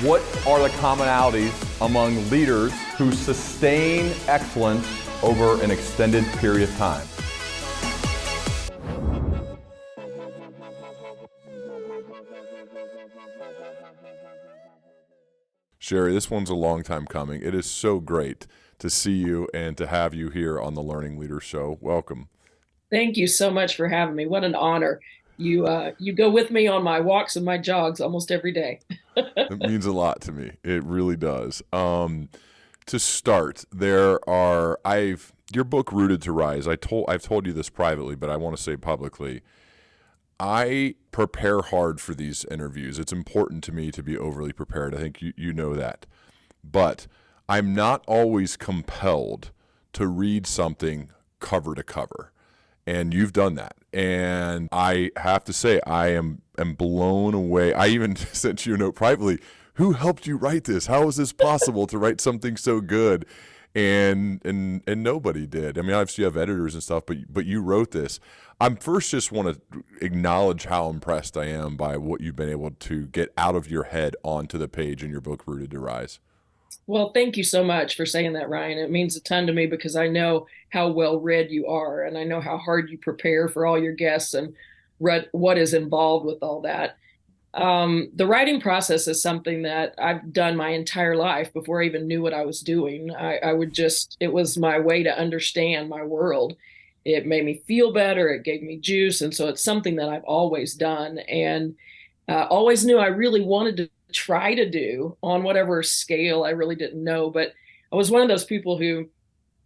What are the commonalities among leaders who sustain excellence over an extended period of time? Sherri, this one's a long time coming. It is so great to see you and to have you here on the Learning Leader Show. Welcome. Thank you so much for having me. What an honor. You go with me on my walks and my jogs almost every day. It means a lot to me. It really does. To start, your book Rooted to Rise. I've told you this privately, but I want to say publicly. I prepare hard for these interviews. It's important to me to be overly prepared. I think you know that. But I'm not always compelled to read something cover to cover. And you've done that. And I have to say, I am blown away. I even sent you a note privately. Who helped you write this? How is this possible to write something so good? And nobody did. I mean, obviously you have editors and stuff, but you wrote this. I'm first just want to acknowledge how impressed I am by what you've been able to get out of your head onto the page in your book, Rooted to Rise. Well, thank you so much for saying that, Ryan. It means a ton to me because I know how well read you are, and I know how hard you prepare for all your guests and what is involved with all that. The writing process is something that I've done my entire life before I even knew what I was doing. It was my way to understand my world. It made me feel better. It gave me juice. And so it's something that I've always done and always knew I really wanted to try to do on whatever scale. I really didn't know, but I was one of those people who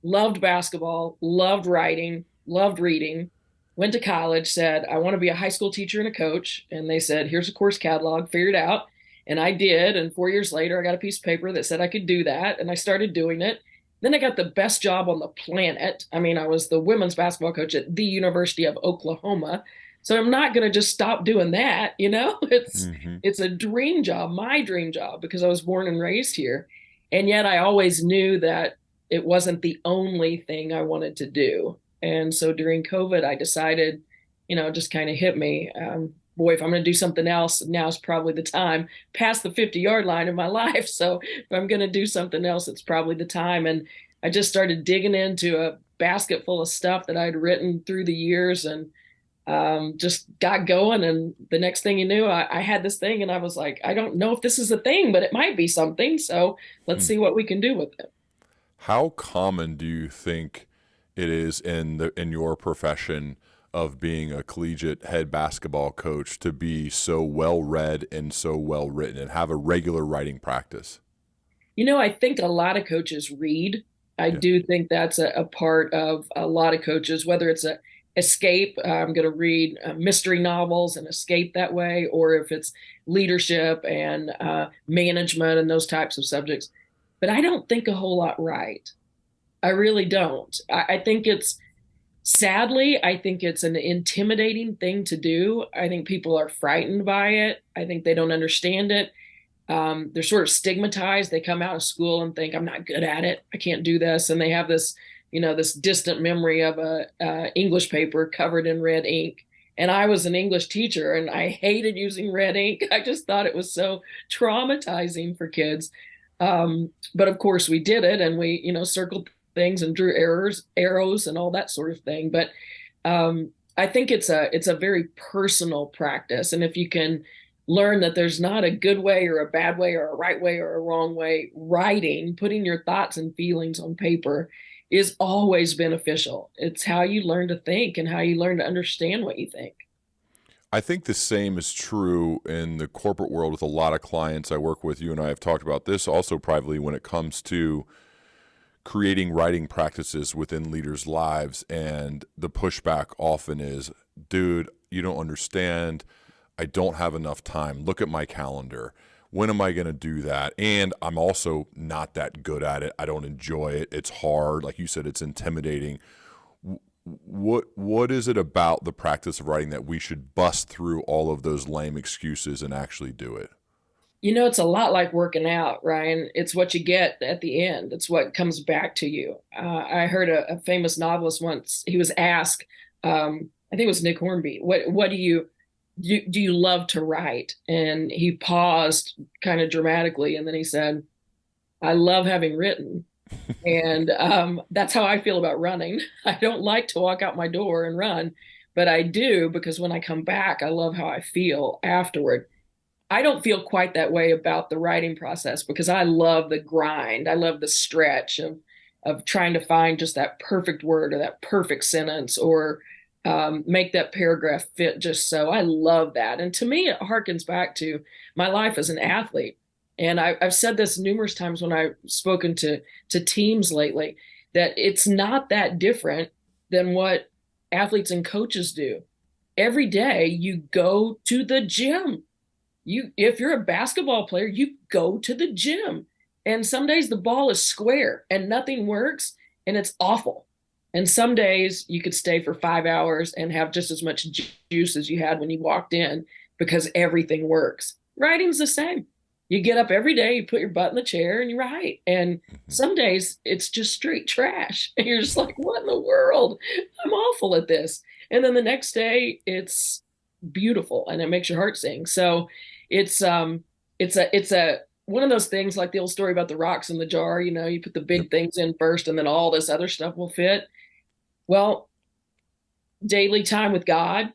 loved basketball, loved writing, loved reading, went to college, said, I want to be a high school teacher and a coach. And they said, here's a course catalog, figure it out. And I did. And 4 years later, I got a piece of paper that said I could do that. And I started doing it. Then I got the best job on the planet. I mean, I was the women's basketball coach at the University of Oklahoma. So I'm not going to just stop doing that. It's a dream job, my dream job, because I was born and raised here. And yet I always knew that it wasn't the only thing I wanted to do. And so during COVID, I decided, just kind of hit me. Boy, if I'm going to do something else, now's probably the time, past the 50-yard line in my life. So if I'm going to do something else, it's probably the time. And I just started digging into a basket full of stuff that I'd written through the years and just got going. And the next thing you knew, I had this thing and I was like, I don't know if this is a thing, but it might be something. So let's see what we can do with it. How common do you think it is in your profession of being a collegiate head basketball coach to be so well read and so well written and have a regular writing practice? I think a lot of coaches read. I do think that's a part of a lot of coaches, whether it's a escape, I'm going to read mystery novels and escape that way, or if it's leadership and management and those types of subjects. But I don't think a whole lot write. I really don't. Sadly, I think it's an intimidating thing to do. I think people are frightened by it. I think they don't understand it. They're sort of stigmatized. They come out of school and think, I'm not good at it. I can't do this. And they have this, this distant memory of a English paper covered in red ink. And I was an English teacher and I hated using red ink. I just thought it was so traumatizing for kids. But of course we did it and we, circled things and drew arrows and all that sort of thing. But I think it's a very personal practice. And if you can learn that there's not a good way or a bad way or a right way or a wrong way, writing, putting your thoughts and feelings on paper is always beneficial. It's how you learn to think and how you learn to understand what you think. I think the same is true in the corporate world with a lot of clients I work with. You and I have talked about this also privately when it comes to creating writing practices within leaders' lives. And the pushback often is, dude, you don't understand. I don't have enough time. Look at my calendar. When am I going to do that? And I'm also not that good at it. I don't enjoy it. It's hard. Like you said, it's intimidating. What is it about the practice of writing that we should bust through all of those lame excuses and actually do it? It's a lot like working out, Ryan. It's what you get at the end. It's what comes back to you. I heard a famous novelist once, he was asked, I think it was Nick Hornby, what do you do you love to write? And he paused kind of dramatically, and then he said, I love having written. And that's how I feel about running. I don't like to walk out my door and run, but I do because when I come back, I love how I feel afterward. I don't feel quite that way about the writing process because I love the grind. I love the stretch of trying to find just that perfect word or that perfect sentence or make that paragraph fit just so. I love that. And to me, it harkens back to my life as an athlete. And I've said this numerous times when I've spoken to teams lately that it's not that different than what athletes and coaches do. Every day you go to the gym. If you're a basketball player, you go to the gym. And some days the ball is square and nothing works and it's awful. And some days you could stay for 5 hours and have just as much juice as you had when you walked in because everything works. Writing's the same. You get up every day, you put your butt in the chair and you write. And some days it's just straight trash. And you're just like, what in the world? I'm awful at this. And then the next day it's beautiful and it makes your heart sing. So it's a one of those things like the old story about the rocks in the jar, you put the Yep. big things in first and then all this other stuff will fit. Well, daily time with God,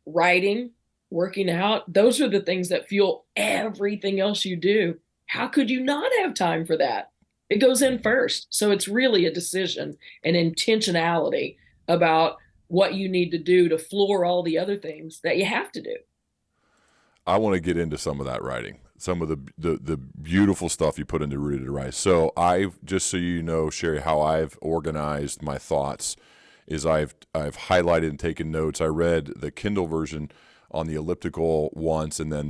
writing, working out, those are the things that fuel everything else you do. How could you not have time for that? It goes in first. So it's really a decision and intentionality about what you need to do to floor all the other things that you have to do. I want to get into some of that writing, some of the beautiful stuff you put into Rooted to Rise. So I've just so you know, Sherri, how I've organized my thoughts is I've highlighted and taken notes. I read the Kindle version on the elliptical once, and then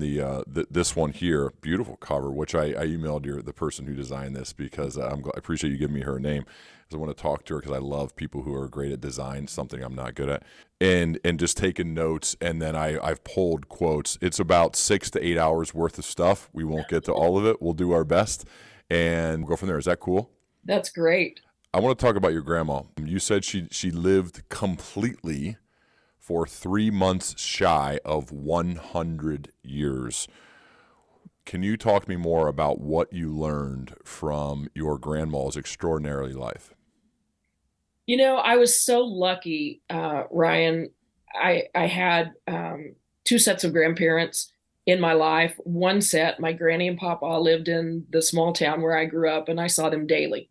this one here, beautiful cover, which I emailed the person who designed this because I appreciate you giving me her name because I want to talk to her because I love people who are great at design, something I'm not good at, and just taking notes. And then I've pulled quotes. It's about 6 to 8 hours worth of stuff. We won't get to all of it. We'll do our best and we'll go from there. Is that cool? That's great. I want to talk about your grandma. You said she lived completely for 3 months shy of 100 years. Can you talk to me more about what you learned from your grandma's extraordinary life? I was so lucky, Ryan. I had two sets of grandparents in my life. One set, my granny and papa lived in the small town where I grew up, and I saw them daily.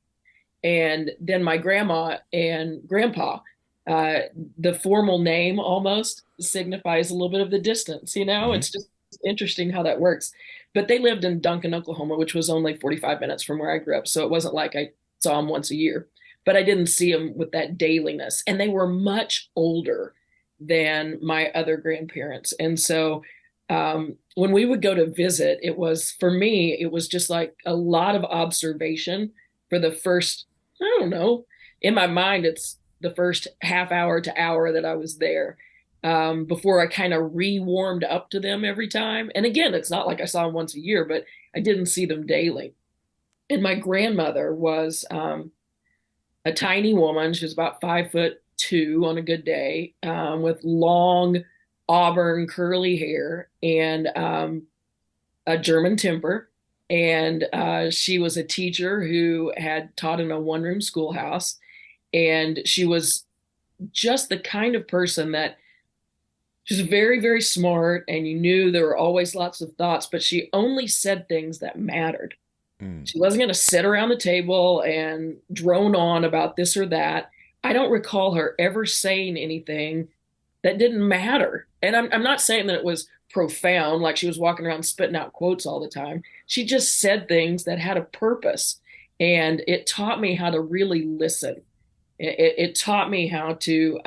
And then my grandma and grandpa, uh, the formal name almost signifies a little bit of the distance. Mm-hmm. It's just interesting how that works. But they lived in Duncan, Oklahoma, which was only 45 minutes from where I grew up. So it wasn't like I saw them once a year, but I didn't see them with that dailiness. And they were much older than my other grandparents. And so when we would go to visit, for me, it was just like a lot of observation for the first, I don't know, in my mind, it's the first half hour to hour that I was there before I kind of re-warmed up to them every time. And again, it's not like I saw them once a year, but I didn't see them daily. And my grandmother was a tiny woman. She was about 5'2" on a good day, with long auburn curly hair and a German temper. And she was a teacher who had taught in a one-room schoolhouse. And she was just the kind of person that she was very, very smart, and you knew there were always lots of thoughts, but she only said things that mattered. Mm. She wasn't going to sit around the table and drone on about this or that. I don't recall her ever saying anything that didn't matter. And I'm not saying that it was profound, like she was walking around spitting out quotes all the time. She just said things that had a purpose. And it taught me how to really listen. It taught me how to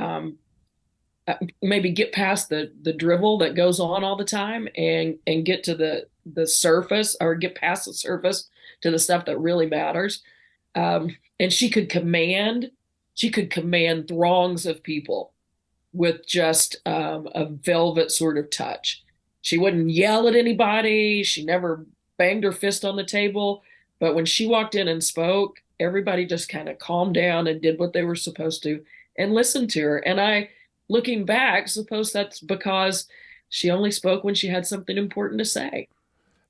maybe get past the drivel that goes on all the time and get to the surface or get past the surface to the stuff that really matters. And she could command throngs of people with just a velvet sort of touch. She wouldn't yell at anybody. She never banged her fist on the table. But when she walked in and spoke, everybody just kind of calmed down and did what they were supposed to and listened to her. And looking back, suppose that's because She only spoke when she had something important to say.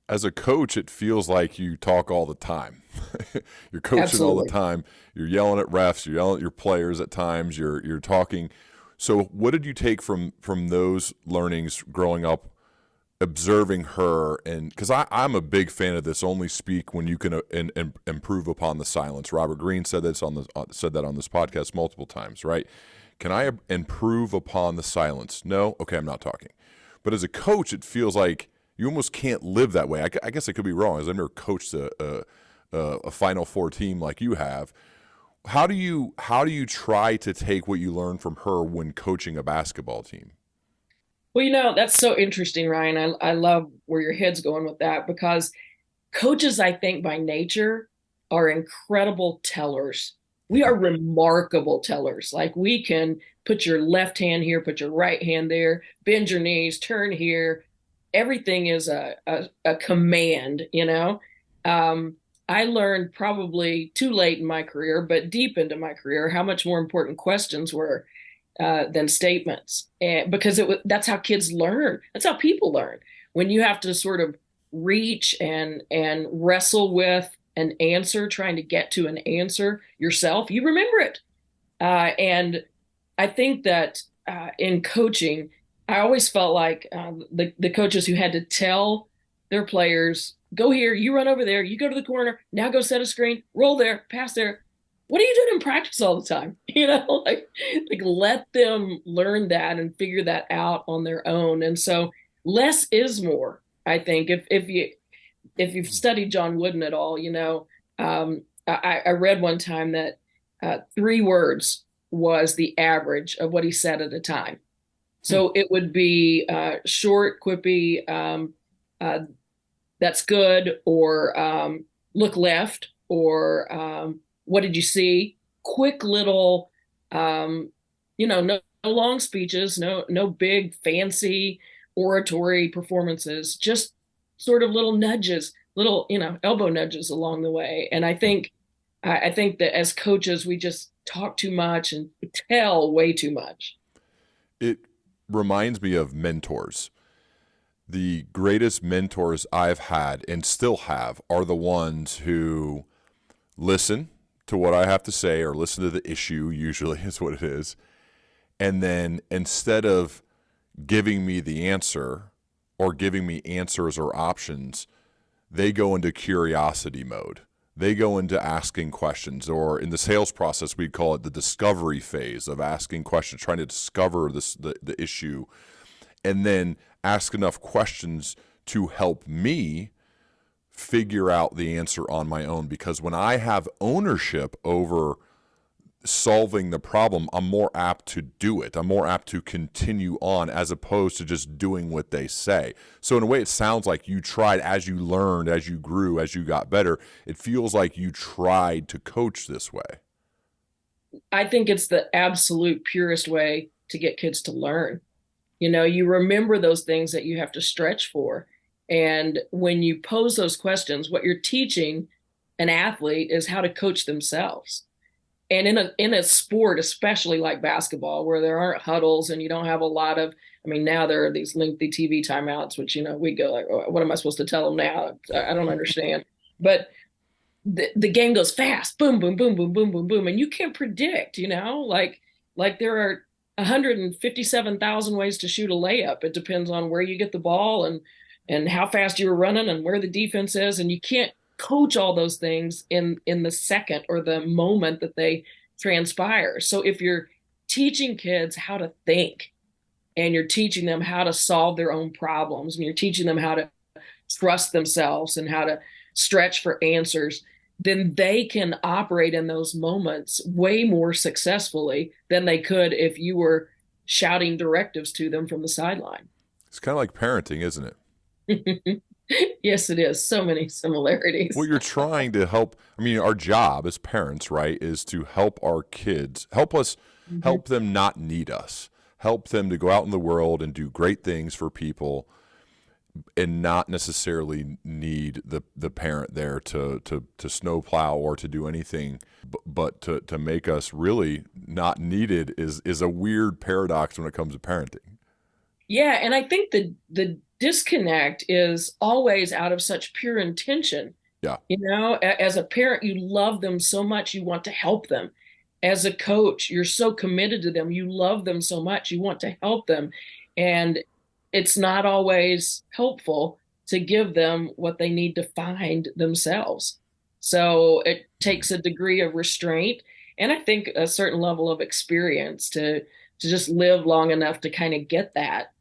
As a coach, it feels like you talk all the time. You're coaching all the Absolutely. time. You're yelling at refs. You're yelling at your players at times. You're talking. So, what did you take from those learnings growing up, observing her? And because I'm a big fan of this, only speak when you can and improve upon the silence. Robert Greene said said that on this podcast multiple times. Right? Can I improve upon the silence? No. Okay, I'm not talking. But as a coach, it feels like you almost can't live that way. I guess I could be wrong, as I've never coached a Final Four team like you have. How do you try to take what you learn from her when coaching a basketball team? Well, that's so interesting, Ryan. I love where your head's going with that because coaches, I think, by nature are incredible tellers. We are remarkable tellers. Like we can put your left hand here, put your right hand there, bend your knees, turn here. Everything is a command, I learned probably too late in my career, but deep into my career, how much more important questions were than statements, and because that's how kids learn. That's how people learn. When you have to sort of reach and wrestle with an answer, trying to get to an answer yourself, you remember it. And I think that in coaching, I always felt like the coaches who had to tell their players, go here, you run over there, you go to the corner, now go set a screen, roll there, pass there. What are you doing in practice all the time? Like let them learn that and figure that out on their own. And so less is more, I think. If you've studied John Wooden at all, I read one time that 3 words was the average of what he said at a time. Hmm. So it would be short, quippy, uh, that's good, or look left, or what did you see? Quick little, no long speeches, no big fancy oratory performances, just sort of little nudges, little elbow nudges along the way. And I think that as coaches, we just talk too much and tell way too much. It reminds me of mentors. The greatest mentors I've had and still have are the ones who listen to what I have to say or listen to the issue, usually is what it is. And then instead of giving me the answer or giving me answers or options, they go into curiosity mode. They go into asking questions, or in the sales process, we'd call it the discovery phase of asking questions, trying to discover the issue, and then ask enough questions to help me figure out the answer on my own. Because when I have ownership over solving the problem, I'm more apt to do it. I'm more apt to continue on as opposed to just doing what they say. So in a way, it sounds like you tried as you learned, as you grew, as you got better. It feels like you tried to coach this way. I think it's the absolute purest way to get kids to learn. You remember those things that you have to stretch for. And when you pose those questions, what you're teaching an athlete is how to coach themselves. And in a sport, especially like basketball, where there aren't huddles and you don't have a lot of, I mean, now there are these lengthy TV timeouts, which, we go like, "Oh, what am I supposed to tell them now? I don't understand." But the game goes fast, boom, boom, boom, boom, boom, boom, boom. And you can't predict, like there are 157,000 ways to shoot a layup. It depends on where you get the ball and how fast you were running and where the defense is. And you can't coach all those things in the second or the moment that they transpire. So if you're teaching kids how to think, and you're teaching them how to solve their own problems, and you're teaching them how to trust themselves and how to stretch for answers, then they can operate in those moments way more successfully than they could if you were shouting directives to them from the sideline. It's kind of like parenting, isn't it? Yes, it is. So many Well, similarities. you're trying to help. I mean, our job as parents, right, is to help our kids, Mhm. help them not need us, help them to go out in the world and do great things for people and not necessarily need the parent there to snowplow or to do anything, but to make us really not needed is a weird paradox when it comes to parenting. Yeah, and I think the disconnect is always out of such pure intention. Yeah. As a parent, you love them so much, you want to help them. As a coach, you're so committed to them, you love them so much, you want to help them. And it's not always helpful to give them what they need to find themselves. So it takes a degree of restraint and I think a certain level of experience to just live long enough to kind of get that.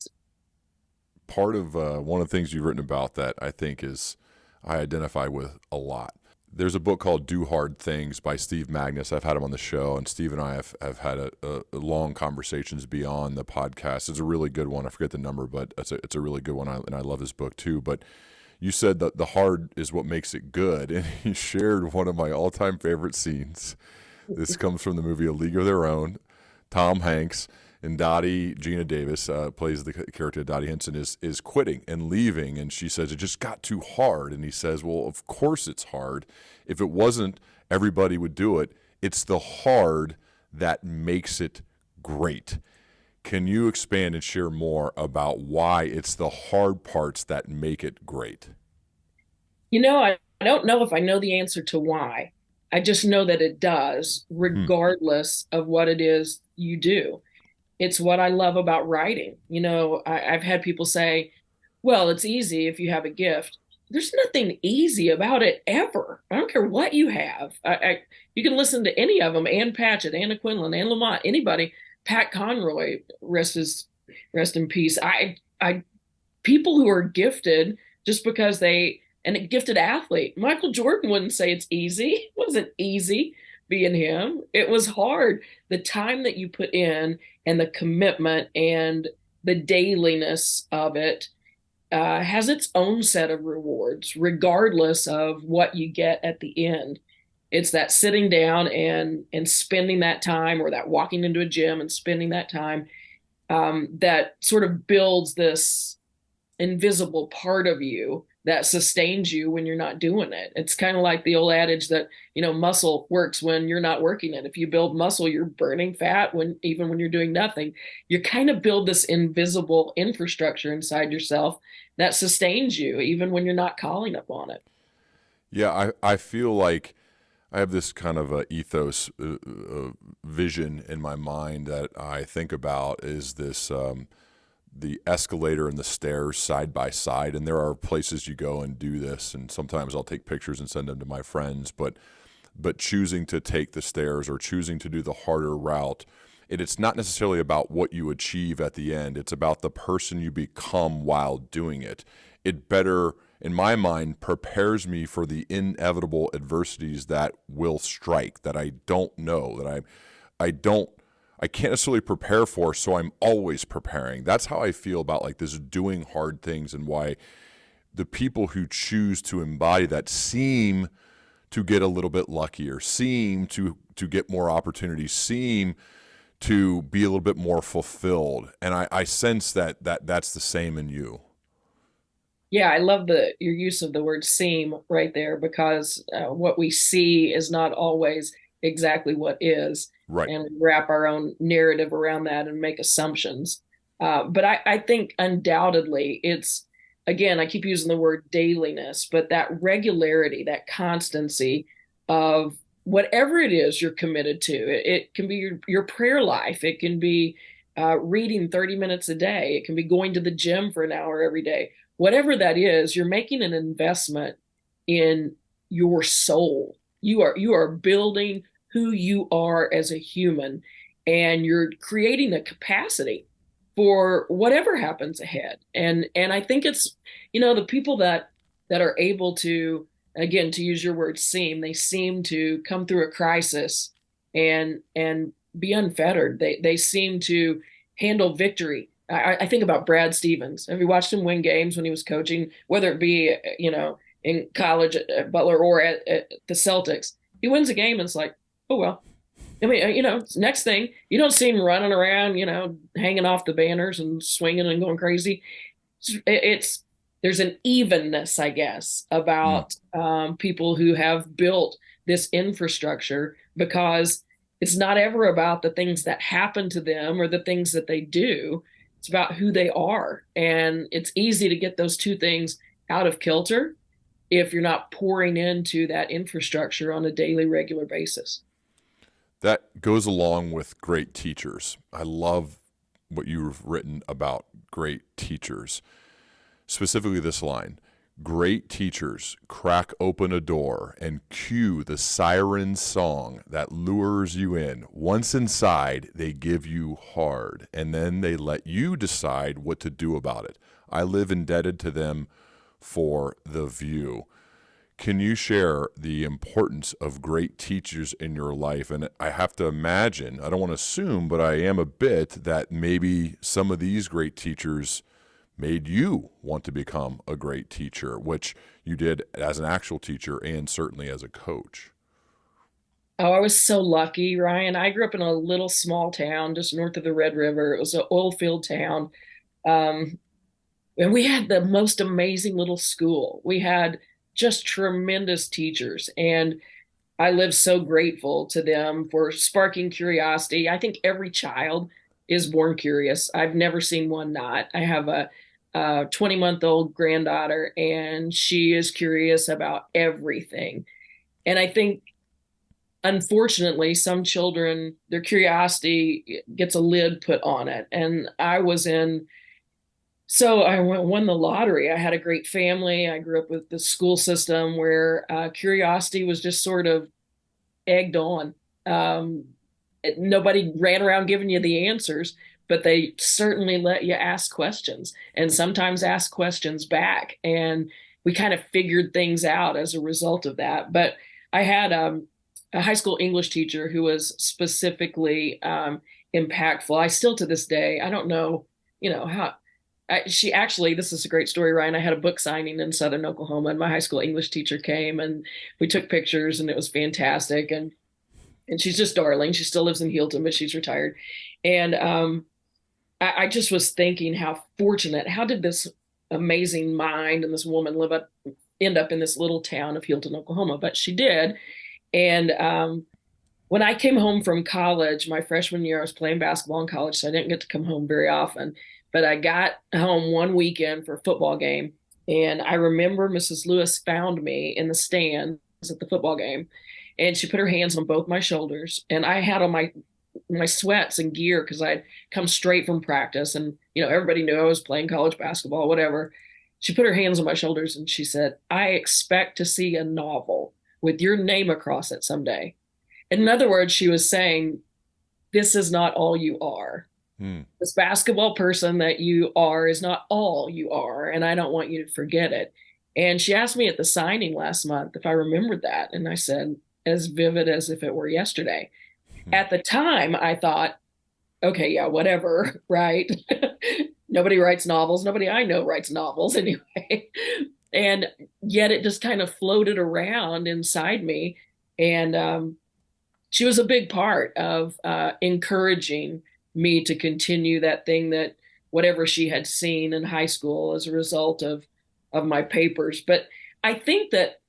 Part of one of the things you've written about that I think is I identify with a lot. There's a book called Do Hard Things by Steve Magnus. I've had him on the show, and Steve and I have had a long conversations beyond the podcast. It's a really good one. I forget the number, but it's a really good one, and I love his book too. But you said that the hard is what makes it good, and he shared one of my all-time favorite scenes. This comes from the movie A League of Their Own. Tom Hanks and Dottie, Gina Davis, plays the character Dottie Henson, is quitting and leaving, and she says it just got too hard. And he says, well, of course it's hard. If it wasn't, everybody would do it. It's the hard that makes it great. Can you expand and share more about why it's the hard parts that make it great? I don't know if I know the answer to why. I just know that it does, Hmm. regardless of what it is you do. It's what I love about writing. I've had people say, well, it's easy if you have a gift. There's nothing easy about it ever. I don't care what you have. You can listen to any of them, Ann Patchett, Anna Quinlan, Anne Lamott, anybody, Pat Conroy, rest in peace. People who are gifted just because and a gifted athlete. Michael Jordan wouldn't say it's easy. It wasn't easy being him. It was hard. The time that you put in and the commitment and the dailiness of it has its own set of rewards, regardless of what you get at the end. It's that sitting down and spending that time, or that walking into a gym and spending that time, that sort of builds this invisible part of you that sustains you when you're not doing it. It's kind of like the old adage that, muscle works when you're not working it. If you build muscle, you're burning fat even when you're doing nothing. You kind of build this invisible infrastructure inside yourself that sustains you even when you're not calling upon it. Yeah, I feel like I have this kind of ethos vision in my mind that I think about is this the escalator and the stairs side by side. And there are places you go and do this, and sometimes I'll take pictures and send them to my friends. But choosing to take the stairs or choosing to do the harder route, it's not necessarily about what you achieve at the end. It's about the person you become while doing it. It better, in my mind, prepares me for the inevitable adversities that will strike, that I don't know, that I can't necessarily prepare for, so I'm always preparing. That's how I feel about like this doing hard things, and why the people who choose to embody that seem to get a little bit luckier, seem to get more opportunities, seem to be a little bit more fulfilled. And I sense that's the same in you. Yeah, I love your use of the word seem right there because what we see is not always exactly what is, Right. and we wrap our own narrative around that and make assumptions. But I think undoubtedly again, I keep using the word dailiness, but that regularity, that constancy of whatever it is you're committed to. It can be your prayer life. It can be reading 30 minutes a day. It can be going to the gym for an hour every day. Whatever that is, you're making an investment in your soul. You are building who you are as a human, and you're creating a capacity for whatever happens ahead. And I think it's, the people that are able to, again, to use your word, they seem to come through a crisis and be unfettered. They seem to handle victory. I think about Brad Stevens. Have you watched him win games when he was coaching, whether it be, in college at Butler or at the Celtics? He wins a game and it's like, oh, well. I mean, next thing, you don't see him running around, hanging off the banners and swinging and going crazy. It's there's an evenness, I guess, Mm. about people who have built this infrastructure, because it's not ever about the things that happen to them or the things that they do. It's about who they are. And it's easy to get those two things out of kilter if you're not pouring into that infrastructure on a daily, regular basis. That goes along with great teachers. I love what you've written about great teachers, specifically this line: great teachers crack open a door and cue the siren song that lures you in. Once inside, they give you hard, and then they let you decide what to do about it. I live indebted to them for the view. Can you share the importance of great teachers in your life? And I have to imagine, I don't want to assume, but I am a bit, that maybe some of these great teachers made you want to become a great teacher, which you did as an actual teacher and certainly as a coach. Oh, I was so lucky, Ryan. I grew up in a little small town just north of the Red River. It was an oil field town. Um, and we had the most amazing little school. We had just tremendous teachers. And I live so grateful to them for sparking curiosity. I think every child is born curious. I've never seen one not. I have a 20-month-old granddaughter, and she is curious about everything. And I think, unfortunately, some children, their curiosity gets a lid put on it. And I was in, so I won the lottery. I had a great family. I grew up with the school system where curiosity was just sort of egged on. Um, Nobody ran around giving you the answers, but they certainly let you ask questions and sometimes ask questions back. And we kind of figured things out as a result of that. But I had a high school English teacher who was specifically impactful. I still to this day, I don't know, how. She actually, this is a great story, Ryan. I had a book signing in Southern Oklahoma, and my high school English teacher came, and we took pictures, and it was fantastic. And she's just darling. She still lives in Healdton, but she's retired. And I just was thinking how fortunate, how did this amazing mind and this woman end up in this little town of Healdton, Oklahoma? But she did. And when I came home from college, my freshman year, I was playing basketball in college, so I didn't get to come home very often. But I got home one weekend for a football game. And I remember Mrs. Lewis found me in the stands at the football game, and she put her hands on both my shoulders. And I had on my sweats and gear because I'd come straight from practice. And, everybody knew I was playing college basketball, whatever. She put her hands on my shoulders and she said, "I expect to see a novel with your name across it someday." In other words, she was saying, this is not all you are. This basketball person that you are is not all you are, and I don't want you to forget it. And she asked me at the signing last month if I remembered that, and I said, as vivid as if it were yesterday. At the time, I thought, okay, yeah, whatever, right? Nobody writes novels. Nobody I know writes novels anyway. And yet it just kind of floated around inside me. And she was a big part of encouraging me to continue that thing, that whatever she had seen in high school as a result of my papers. But I think that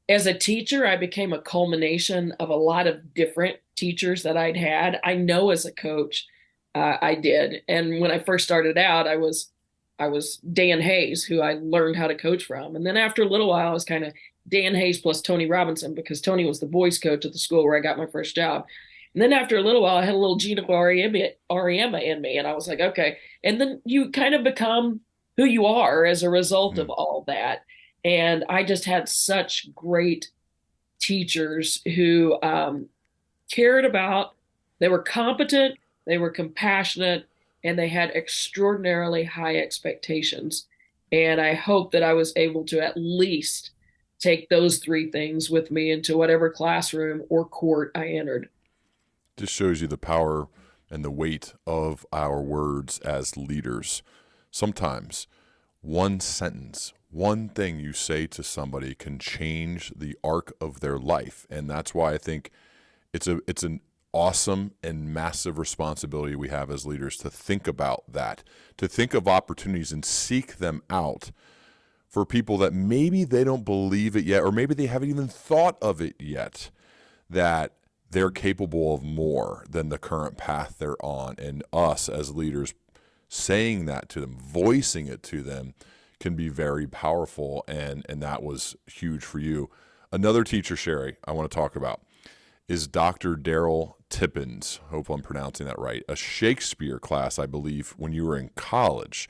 as a teacher, I became a culmination of a lot of different teachers that I'd had. I know as a coach, I did. And when I first started out, I was Dan Hayes, who I learned how to coach from. And then after a little while, I was kind of Dan Hayes plus Tony Robinson, because Tony was the boys coach at the school where I got my first job. And then after a little while, I had a little Gina Ariema in me. And I was like, okay. And then you kind of become who you are as a result of all that. And I just had such great teachers who cared about, they were competent, they were compassionate, and they had extraordinarily high expectations. And I hope that I was able to at least take those three things with me into whatever classroom or court I entered. Just shows you the power and the weight of our words as leaders. Sometimes one sentence, one thing you say to somebody can change the arc of their life. And that's why I think it's an awesome and massive responsibility we have as leaders to think about that, to think of opportunities and seek them out for people that maybe they don't believe it yet, or maybe they haven't even thought of it yet, that they're capable of more than the current path they're on. And us as leaders saying that to them, voicing it to them can be very powerful. And that was huge for you. Another teacher, Sherri, I want to talk about is Dr. Daryl Tippins. Hope I'm pronouncing that right. A Shakespeare class, I believe, when you were in college.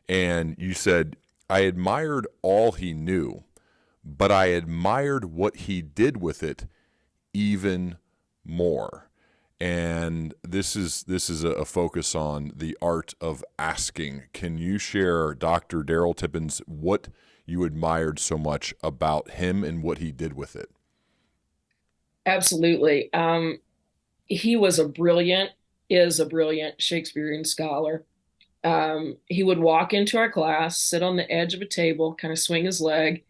And you said, I admired all he knew, but I admired what he did with it even more. And this is a focus on the art of asking. Can you share, Dr. Daryl Tippins, what you admired so much about him and what he did with it? Absolutely. He was is a brilliant Shakespearean scholar. He would walk into our class, sit on the edge of a table, kind of swing his leg,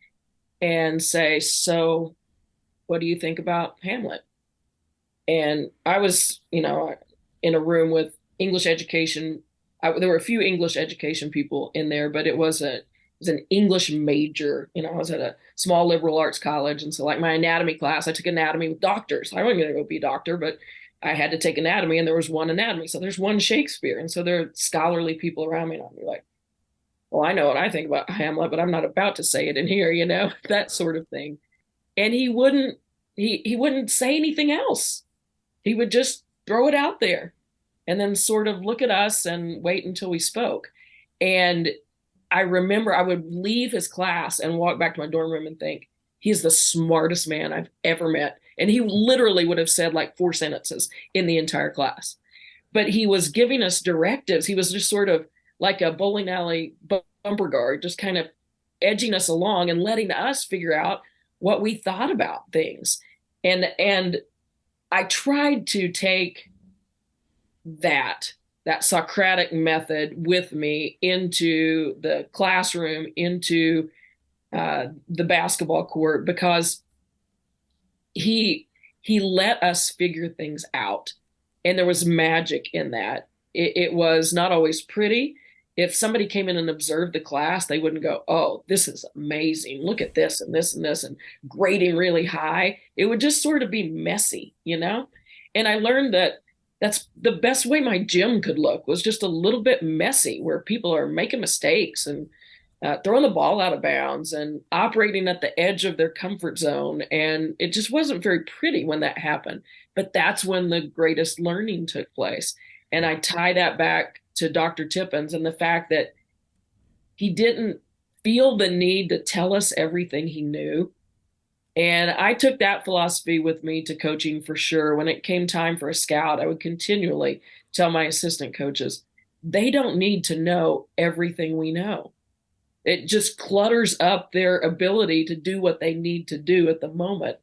and say, "So, what do you think about Hamlet?" And I was, in a room with English education. There were a few English education people in there, but it was an English major. I was at a small liberal arts college, and so like my anatomy class, I took anatomy with doctors. I wasn't going to go be a doctor, but I had to take anatomy, and there was one anatomy, so there's one Shakespeare, and so there are scholarly people around me, and I'll be like, "Well, I know what I think about Hamlet, but I'm not about to say it in here," that sort of thing. And he wouldn't say anything else. He would just throw it out there and then sort of look at us and wait until we spoke. And I remember I would leave his class and walk back to my dorm room and think, he's the smartest man I've ever met. And he literally would have said like 4 sentences in the entire class. But he was giving us directives. He was just sort of like a bowling alley bumper guard, just kind of edging us along and letting us figure out what we thought about things. And I tried to take that Socratic method with me into the classroom, into the basketball court, because he let us figure things out, and there was magic in that. It was not always pretty. If somebody came in and observed the class, they wouldn't go, "Oh, this is amazing. Look at this and this and this," and grading really high. It would just sort of be messy. And I learned that that's the best way my gym could look, was just a little bit messy, where people are making mistakes and throwing the ball out of bounds and operating at the edge of their comfort zone. And it just wasn't very pretty when that happened. But that's when the greatest learning took place. And I tie that back to Dr. Tippins and the fact that he didn't feel the need to tell us everything he knew. And I took that philosophy with me to coaching for sure. When it came time for a scout, I would continually tell my assistant coaches, they don't need to know everything we know. It just clutters up their ability to do what they need to do at the moment.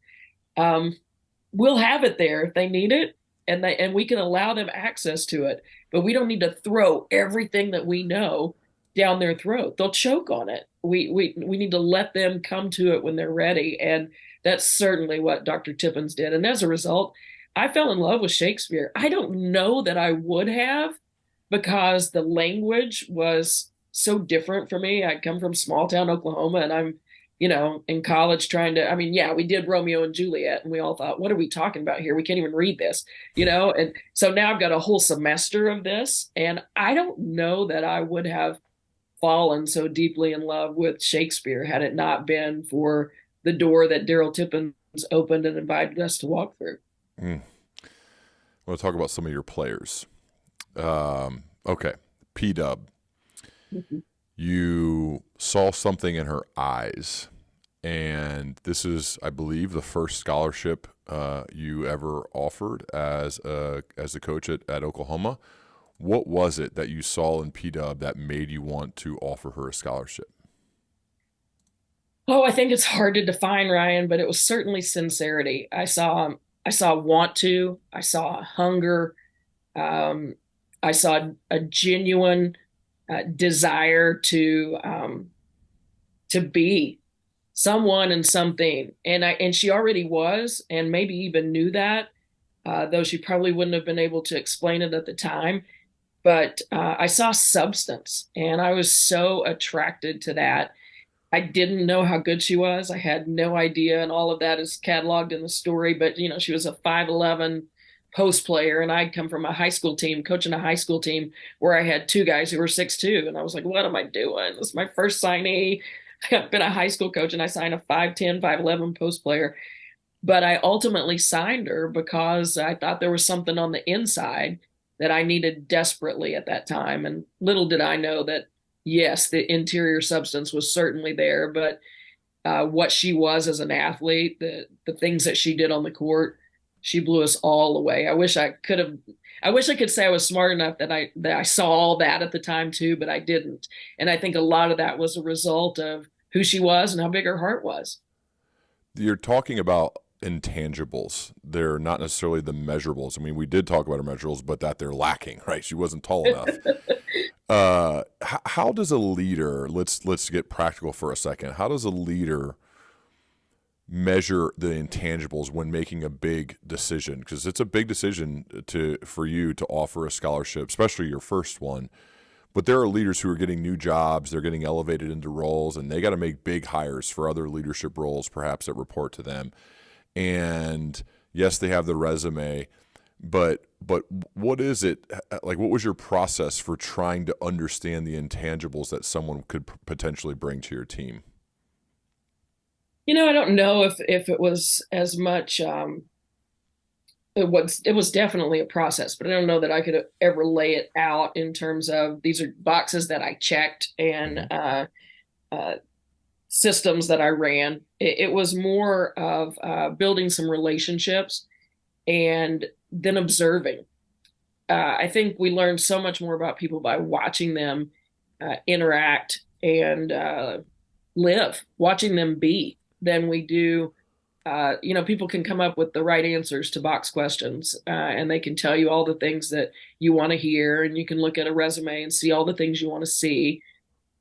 We'll have it there if they need it, and we can allow them access to it, but we don't need to throw everything that we know down their throat. They'll choke on it. We need to let them come to it when they're ready, and that's certainly what Dr. Tippins did. And as a result, I fell in love with Shakespeare. I don't know that I would have, because the language was so different for me. I come from small town Oklahoma, and I'm in college trying to, I mean, yeah, we did Romeo and Juliet, and we all thought, what are we talking about here? We can't even read this. And so now I've got a whole semester of this, and I don't know that I would have fallen so deeply in love with Shakespeare had it not been for the door that Daryl Tippins opened and invited us to walk through. I want to talk about some of your players. Okay, P-Dub. Mm-hmm. You saw something in her eyes, and this is, I believe, the first scholarship you ever offered as a coach at Oklahoma. What was it that you saw in P-Dub that made you want to offer her a scholarship? Oh, I think it's hard to define, Ryan, but it was certainly sincerity. I saw want to, I saw hunger, um, I saw a genuine desire to be someone and something, and she already was, and maybe even knew that, though she probably wouldn't have been able to explain it at the time. But I saw substance, and I was so attracted to that. I didn't know how good she was. I had no idea, and all of that is cataloged in the story. But she was a 5'11", post player, and I'd come from a high school team, coaching a high school team where I had two guys who were 6'2", and I was like, what am I doing? This is my first signee. I've been a high school coach and I signed a 5'10", 5'11" post player. But I ultimately signed her because I thought there was something on the inside that I needed desperately at that time. And little did I know that, yes, the interior substance was certainly there, but what she was as an athlete, the things that she did on the court, she blew us all away. I wish I could say I was smart enough that I saw all that at the time too, but I didn't. And I think a lot of that was a result of who she was and how big her heart was. You're talking about intangibles. They're not necessarily the measurables. I mean, we did talk about her measurables, but that they're lacking, right? She wasn't tall enough. How does a leader, let's get practical for a second. How does a leader measure the intangibles when making a big decision? Because it's a big decision for you to offer a scholarship, especially your first one. But there are leaders who are getting new jobs, they're getting elevated into roles, and they got to make big hires for other leadership roles, perhaps that report to them. And yes, they have the resume, but what is it like? What was your process for trying to understand the intangibles that someone could potentially bring to your team? I don't know if it was as much. It was definitely a process, but I don't know that I could ever lay it out in terms of these are boxes that I checked and Mm-hmm. uh, systems that I ran. It was more of building some relationships and then observing. I think we learn so much more about people by watching them interact and live, watching them be than we do. People can come up with the right answers to box questions, and they can tell you all the things that you want to hear, and you can look at a resume and see all the things you want to see.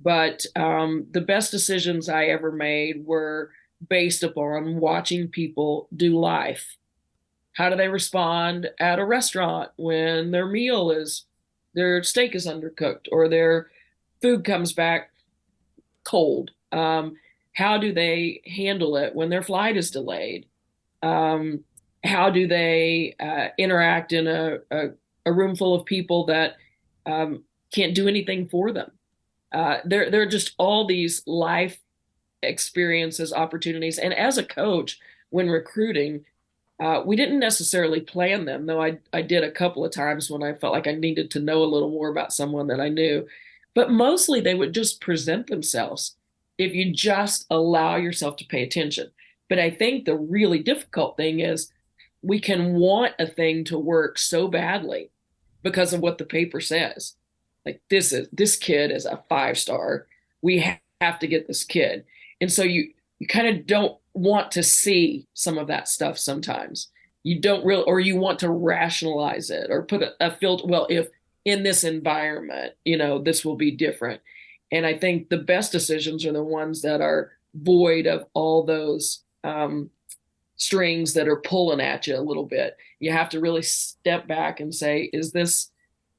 But the best decisions I ever made were based upon watching people do life. How do they respond at a restaurant when their steak is undercooked or their food comes back cold? How do they handle it when their flight is delayed? Um, how do they interact in a room full of people that can't do anything for them? There are just all these life experiences, opportunities. And as a coach, when recruiting, we didn't necessarily plan them, though I did a couple of times when I felt like I needed to know a little more about someone that I knew. But mostly they would just present themselves if you just allow yourself to pay attention. But I think the really difficult thing is we can want a thing to work so badly because of what the paper says. Like this kid is a 5-star. We have to get this kid. And so you kind of don't want to see some of that stuff sometimes. You don't really, or you want to rationalize it or put a filter. Well, if in this environment, this will be different. And I think the best decisions are the ones that are void of all those strings that are pulling at you a little bit. You have to really step back and say, is this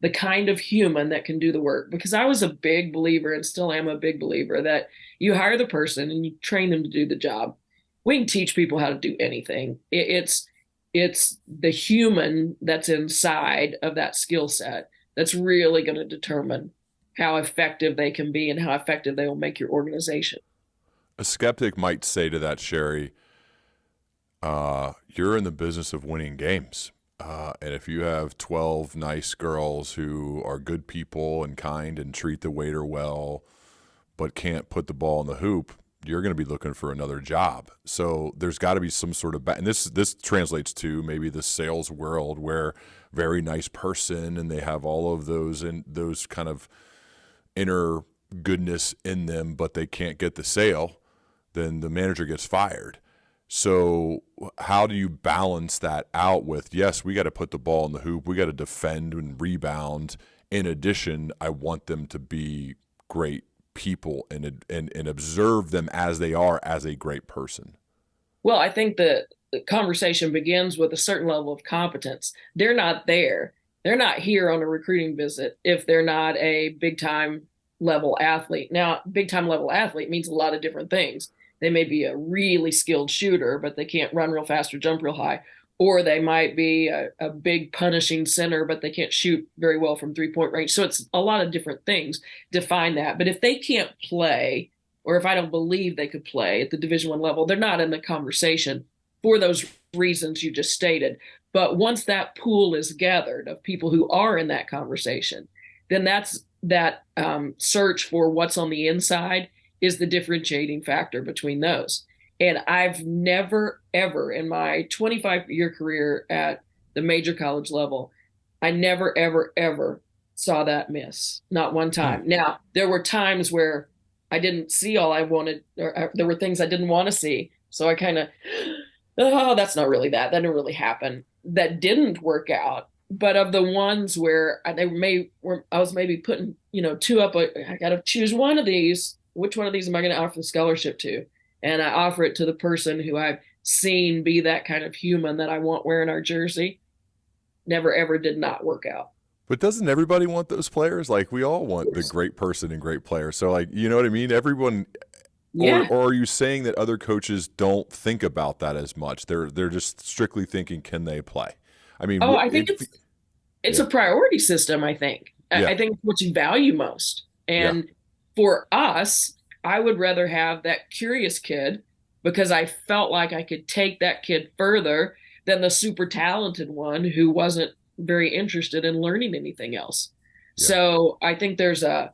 the kind of human that can do the work? Because I was a big believer and still am a big believer that you hire the person and you train them to do the job. We can teach people how to do anything. It's the human that's inside of that skill set that's really going to determine how effective they can be and how effective they will make your organization. A skeptic might say to that, Sherri, you're in the business of winning games. And if you have 12 nice girls who are good people and kind and treat the waiter well, but can't put the ball in the hoop, you're going to be looking for another job. So there's got to be some sort of and this translates to maybe the sales world where very nice person and they have all of those kind of inner goodness in them, but they can't get the sale, then the manager gets fired. So how do you balance that out with, yes, we got to put the ball in the hoop, we got to defend and rebound. In addition, I want them to be great people and observe them as they are as a great person. Well, I think the conversation begins with a certain level of competence. They're not there. They're not here on a recruiting visit if they're not a big time level athlete. Now, big time level athlete means a lot of different things. They may be a really skilled shooter, but they can't run real fast or jump real high. or they might be a big punishing center, but they can't shoot very well from 3-point range. So it's a lot of different things define that. But if they can't play, or if I don't believe they could play at the Division I level, they're not in the conversation for those reasons you just stated. But once that pool is gathered of people who are in that conversation, then that's that search for what's on the inside is the differentiating factor between those. And I've never, ever in my 25-year career at the major college level, I never, ever, ever saw that miss. Not one time. Now, there were times where I didn't see all I wanted, or there were things I didn't want to see. So I kind of, oh, that's not really that. That didn't really happen. That didn't work out. But of the ones where I was maybe putting, two up, I got to choose one of these. Which one of these am I going to offer the scholarship to? And I offer it to the person who I've seen be that kind of human that I want wearing our jersey. Never, ever did not work out. But doesn't everybody want those players? Like, we all want the great person and great player. So, like, you know what I mean? Everyone. Yeah. Or are you saying that other coaches don't think about that as much? They're just strictly thinking, can they play? I mean, I think it's yeah. a priority system, I think. Yeah. I think what you value most. And for us, I would rather have that curious kid because I felt like I could take that kid further than the super talented one who wasn't very interested in learning anything else. Yeah. So I think there's a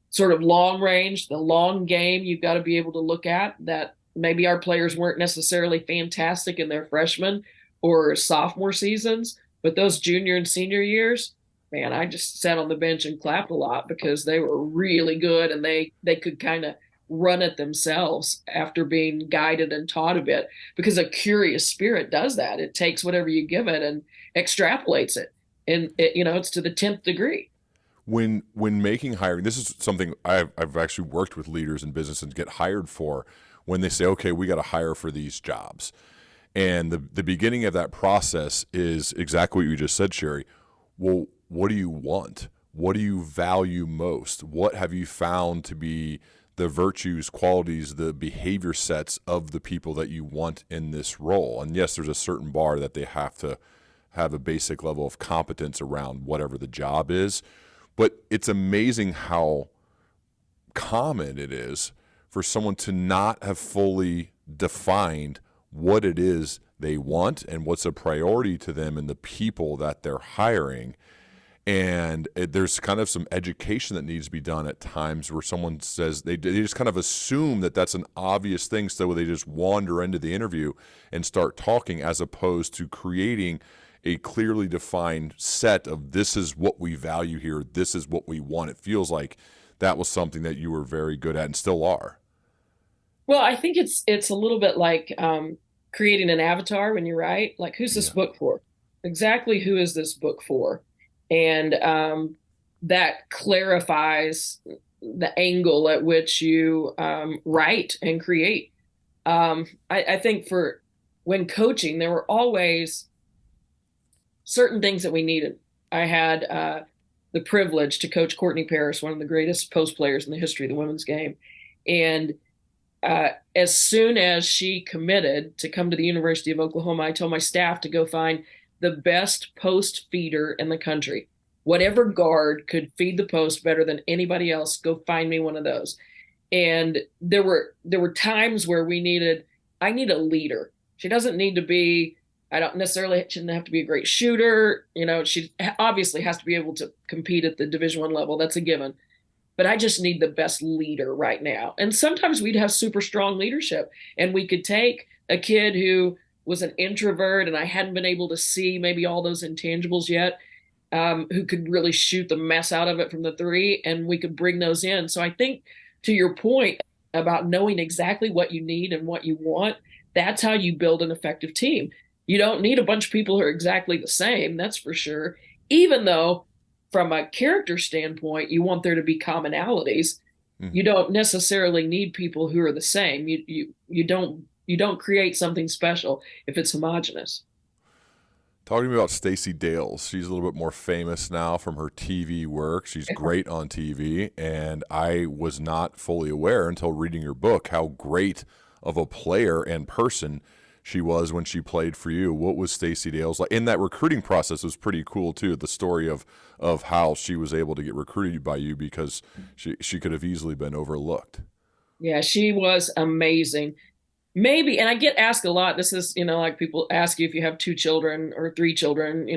sort of long range, the long game you've got to be able to look at that maybe our players weren't necessarily fantastic in their freshman or sophomore seasons, but those junior and senior years, man, I just sat on the bench and clapped a lot because they were really good and they could kind of run it themselves after being guided and taught a bit, because a curious spirit does that. It takes whatever you give it and extrapolates it. And it's to the 10th degree. When making hiring, this is something I've actually worked with leaders in business and get hired for, when they say, okay, we got to hire for these jobs. And the beginning of that process is exactly what you just said, Sherri. Well, what do you want? What do you value most? What have you found to be the virtues, qualities, the behavior sets of the people that you want in this role? And yes, there's a certain bar that they have to have a basic level of competence around whatever the job is. But it's amazing how common it is for someone to not have fully defined what it is they want and what's a priority to them and the people that they're hiring. And there's kind of some education that needs to be done at times where someone says they just kind of assume that that's an obvious thing, so they just wander into the interview and start talking, as opposed to creating a clearly defined set of, this is what we value here, this is what we want. It feels like that was something that you were very good at and still are. Well, I think it's a little bit like creating an avatar when you write. Like, who's this book for? Exactly who is this book for? And that clarifies the angle at which you write and create. I think for when coaching, there were always certain things that we needed. I had the privilege to coach Courtney Paris, one of the greatest post players in the history of the women's game. And as soon as she committed to come to the University of Oklahoma, I told my staff to go find the best post feeder in the country. Whatever guard could feed the post better than anybody else, go find me one of those. And there were times where I need a leader. She doesn't need to be, shouldn't have to be a great shooter. She obviously has to be able to compete at the Division I level. That's a given. But I just need the best leader right now. And sometimes we'd have super strong leadership, and we could take a kid who was an introvert and I hadn't been able to see maybe all those intangibles yet, who could really shoot the mess out of it from the three, and we could bring those in. So I think, to your point about knowing exactly what you need and what you want, that's how you build an effective team. You don't need a bunch of people who are exactly the same, that's for sure. Even though from a character standpoint, you want there to be commonalities. Mm-hmm. You don't necessarily need people who are the same. You don't create something special if it's homogenous. Talking about Stacy Dales, she's a little bit more famous now from her TV work. She's great on TV, and I was not fully aware until reading your book how great of a player and person she was when she played for you. What was Stacy Dales like? And that recruiting process was pretty cool too. The story of how she was able to get recruited by you because she could have easily been overlooked. Yeah, she was amazing. Maybe, and I get asked a lot. This is, like people ask you if you have two children or three children,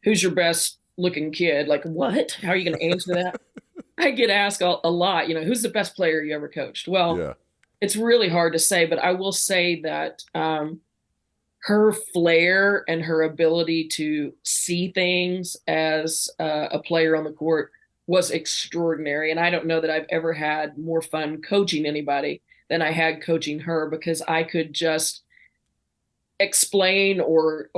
who's your best looking kid? Like, what? How are you going to answer that? I get asked a lot, who's the best player you ever coached? Well, Yeah. it's really hard to say, but I will say that her flair and her ability to see things as a player on the court was extraordinary. And I don't know that I've ever had more fun coaching anybody than I had coaching her, because I could just explain or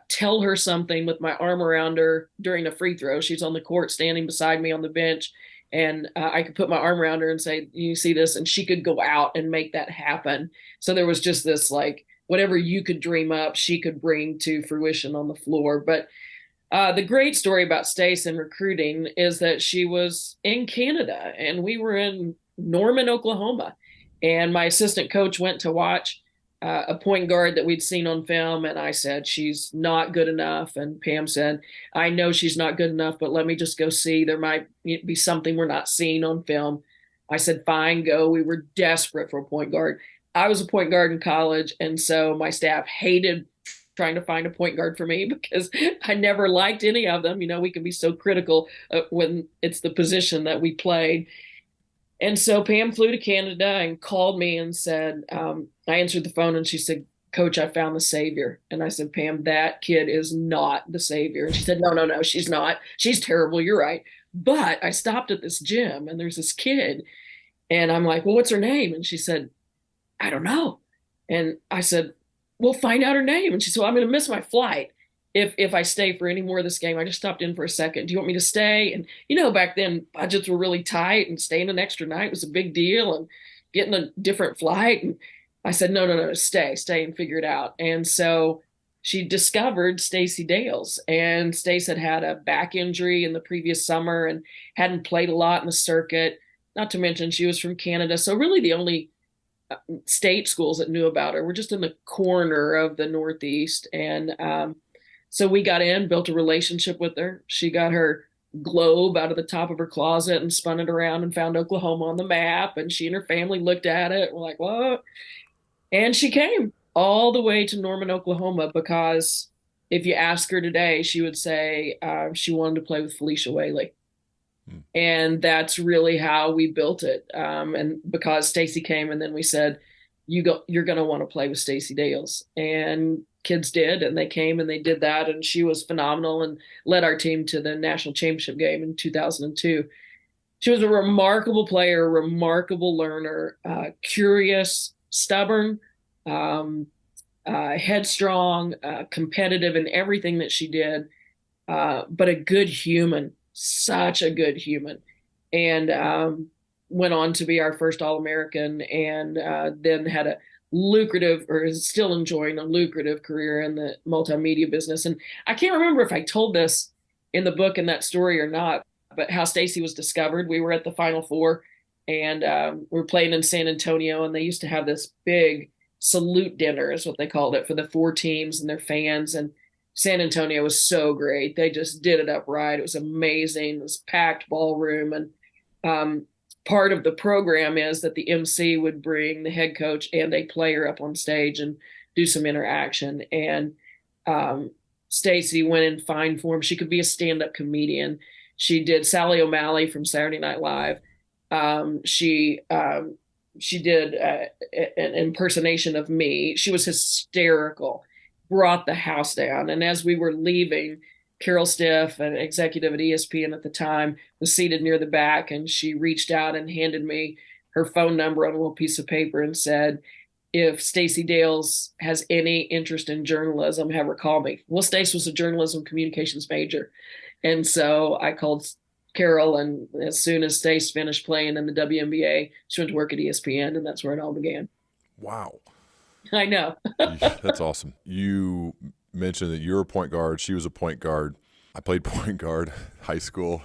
tell her something with my arm around her during a free throw. She's on the court standing beside me on the bench, and I could put my arm around her and say, you see this? And she could go out and make that happen. So there was just this, like, whatever you could dream up, she could bring to fruition on the floor. But the great story about Stace and recruiting is that she was in Canada and we were in Norman, Oklahoma. And my assistant coach went to watch a point guard that we'd seen on film. And I said, she's not good enough. And Pam said, I know she's not good enough, but let me just go see. There might be something we're not seeing on film. I said, fine, go. We were desperate for a point guard. I was a point guard in college. And so my staff hated trying to find a point guard for me because I never liked any of them. We can be so critical when it's the position that we played. And so Pam flew to Canada and called me and said, I answered the phone and she said, Coach, I found the savior. And I said, Pam, that kid is not the savior. And she said, no, she's not. She's terrible. You're right. But I stopped at this gym and there's this kid. And I'm like, well, what's her name? And she said, I don't know. And I said, well, find out her name. And she said, well, I'm going to miss my flight if I stay for any more of this game. I just stopped in for a second. Do you want me to stay? And, back then budgets were really tight and staying an extra night was a big deal and getting a different flight. And I said, no, stay and figure it out. And so she discovered Stacy Dales, and Stace had a back injury in the previous summer and hadn't played a lot in the circuit. Not to mention she was from Canada. So really the only state schools that knew about her were just in the corner of the Northeast. And so we got in, built a relationship with her. She got her globe out of the top of her closet and spun it around and found Oklahoma on the map. And she and her family looked at it. We're like, what? And she came all the way to Norman, Oklahoma, because if you ask her today, she would say she wanted to play with Felicia Whaley. And that's really how we built it. And because Stacy came, and then we said, you're going to want to play with Stacy Dales. And kids did, and they came and they did that. And she was phenomenal and led our team to the national championship game in 2002. She was a remarkable player, remarkable learner, curious, stubborn, headstrong, competitive in everything that she did, but a good human. Such a good human, and went on to be our first All-American, and then had a lucrative, or is still enjoying a lucrative career in the multimedia business. And I can't remember if I told this in the book in that story or not, but how Stacy was discovered. We were at the Final Four, and we were playing in San Antonio, and they used to have this big salute dinner, is what they called it, for the four teams and their fans. And San Antonio was so great. They just did it up right. It was amazing. It was packed ballroom. And part of the program is that the MC would bring the head coach and a player up on stage and do some interaction. And Stacy went in fine form. She could be a stand-up comedian. She did Sally O'Malley from Saturday Night Live. She did an impersonation of me. She was hysterical. Brought the house down. And as we were leaving, Carol Stiff, an executive at ESPN at the time, was seated near the back, and she reached out and handed me her phone number on a little piece of paper and said, if Stacy Dales has any interest in journalism, have her call me. Well, Stace was a journalism communications major. And so I called Carol, and as soon as Stace finished playing in the WNBA, she went to work at ESPN, and that's where it all began. Wow. I know. That's awesome. You mentioned that you're a point guard. She was a point guard. I played point guard high school,